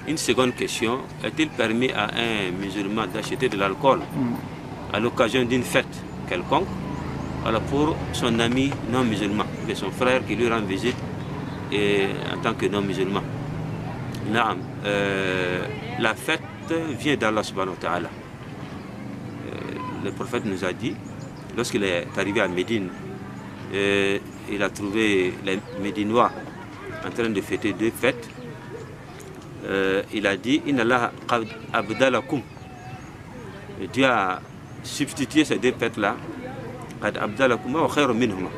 une seconde question, est-il permis à un musulman d'acheter de l'alcool à l'occasion d'une fête quelconque, alors pour son ami non musulman, et son frère qui lui rend visite et, en tant que non musulman? Non, la fête vient d'Allah subhanahu wa ta'ala. Le prophète nous a dit, lorsqu'il est arrivé à Médine, il a trouvé les Médinois en train de fêter deux fêtes. Il a dit, Inna Allah qad abdalakum. Dieu a substitué ces deux fêtes-là. Qad abdalakum wa khayrun minhuma.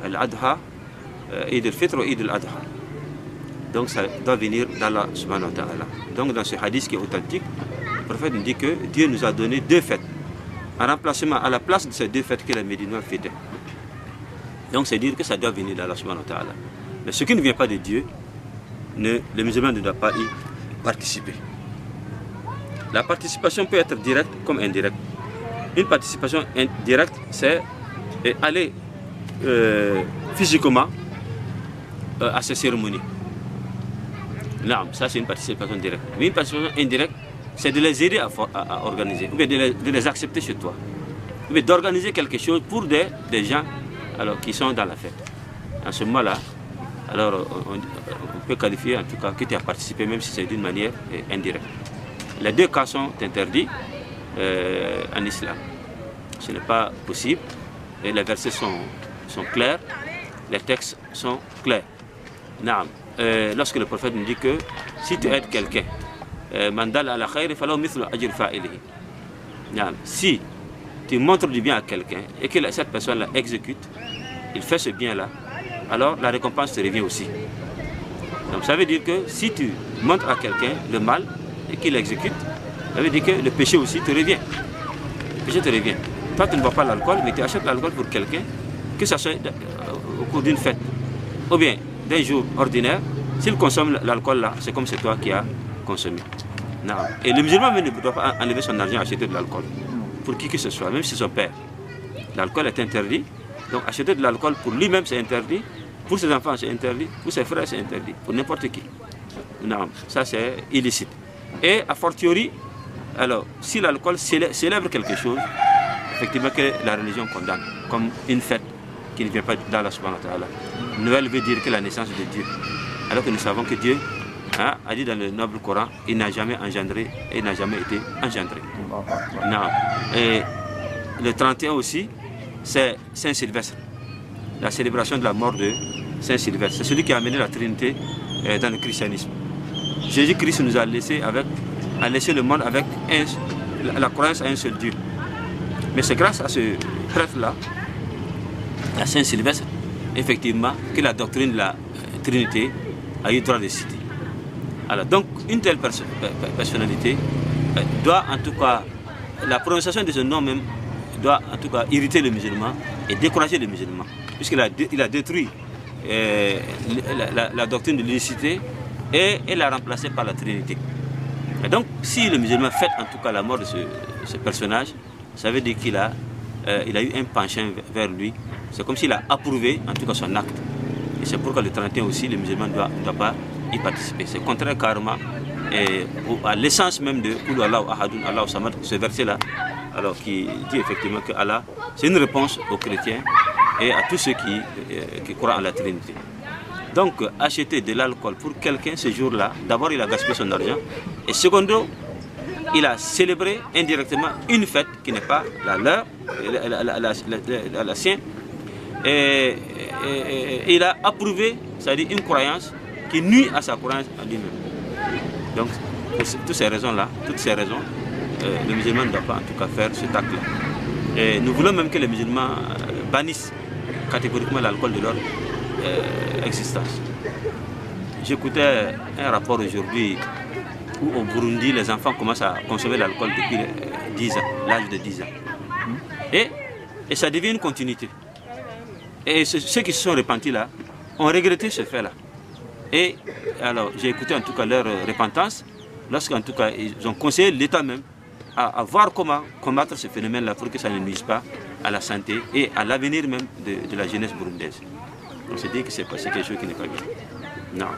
Al-Adha, Eid al-Fitr ou Eid al-Adha. Donc ça doit venir d'Allah subhanahu wa ta'ala. Donc dans ce hadith qui est authentique, le prophète nous dit que Dieu nous a donné deux fêtes en remplacement, à la place de ces deux fêtes que les Médinois fêtaient. Donc c'est dire que ça doit venir d'Allah subhanahu wa ta'ala. Mais ce qui ne vient pas de Dieu, le musulman ne doit pas y participer. La participation peut être directe comme indirecte. Une participation indirecte, c'est aller physiquement à ces cérémonies. Non, ça c'est une participation directe. Mais une participation indirecte, c'est de les aider à organiser, ou bien de les accepter chez toi, ou bien d'organiser quelque chose pour des gens alors, qui sont dans la fête. En ce moment-là, alors on peut qualifier en tout cas que tu as participé, même si c'est d'une manière indirecte. Les deux cas sont interdits en islam. Ce n'est pas possible. Et les versets sont clairs, les textes sont clairs. Lorsque le prophète nous dit que si tu aides quelqu'un, si tu montres du bien à quelqu'un et que cette personne-là exécute, il fait ce bien-là, alors la récompense te revient aussi. Donc ça veut dire que si tu montres à quelqu'un le mal et qu'il exécute, ça veut dire que le péché aussi te revient. Le péché te revient. Toi tu ne bois pas l'alcool, mais tu achètes l'alcool pour quelqu'un, que ce soit au cours d'une fête, ou bien d'un jour ordinaire. S'il consomme l'alcool là, c'est comme c'est toi qui as consommé. Non. Et le musulman ne doit pas enlever son argent et acheter de l'alcool. Pour qui que ce soit, même si son père. L'alcool est interdit. Donc acheter de l'alcool pour lui-même c'est interdit. Pour ses enfants c'est interdit. Pour ses frères c'est interdit. Pour n'importe qui. Non. Ça c'est illicite. Et a fortiori, alors si l'alcool célèbre quelque chose, effectivement que la religion condamne. Comme une fête qui ne vient pas d'Allah subhanahu wa ta'ala. Noël veut dire que la naissance de Dieu. Alors que nous savons que Dieu a dit dans le noble Coran, il n'a jamais engendré et il n'a jamais été engendré. Non. Et le 31 aussi, c'est Saint-Sylvestre, la célébration de la mort de Saint-Sylvestre. C'est celui qui a amené la Trinité dans le christianisme. Jésus-Christ nous a laissé le monde avec la croyance à un seul Dieu. Mais c'est grâce à ce prêtre-là, à Saint-Sylvestre, effectivement, que la doctrine de la Trinité a eu droit de citer. Alors, donc, une telle personnalité doit, en tout cas, la prononciation de ce nom même, doit, en tout cas, irriter le musulman et décourager le musulman, puisqu'il a détruit la doctrine de l'unicité et l'a remplacée par la Trinité. Et donc, si le musulman fête, en tout cas, la mort de ce personnage, ça veut dire qu'il a eu un penchant vers lui. C'est comme s'il a approuvé, en tout cas, son acte. Et c'est pourquoi le 31 aussi, le musulman ne doit pas y participer. C'est contraire carrément à l'essence même de Qul Allahu Ahadun, Allahu Samad, ce verset-là, alors qui dit effectivement que Allah, c'est une réponse aux chrétiens et à tous ceux qui croient en la Trinité. Donc, acheter de l'alcool pour quelqu'un ce jour-là, d'abord il a gaspillé son argent, et secondo, il a célébré indirectement une fête qui n'est pas la leur, la sienne. Et il a approuvé, c'est-à-dire une croyance qui nuit à sa croyance en lui-même. Donc, pour toutes ces raisons, le musulman ne doit pas en tout cas faire cet acte-là. Et nous voulons même que les musulmans bannissent catégoriquement l'alcool de leur existence. J'écoutais un rapport aujourd'hui où au Burundi, les enfants commencent à consommer l'alcool depuis 10 ans, l'âge de 10 ans. Et ça devient une continuité. Et ceux qui se sont repentis là ont regretté ce fait-là. Et alors, j'ai écouté en tout cas leur repentance, lorsqu'en tout cas ils ont conseillé l'État même à voir comment combattre ce phénomène-là pour que ça ne nuise pas à la santé et à l'avenir même de la jeunesse burundaise. On se dit que c'est quelque chose qui n'est pas bien. Non.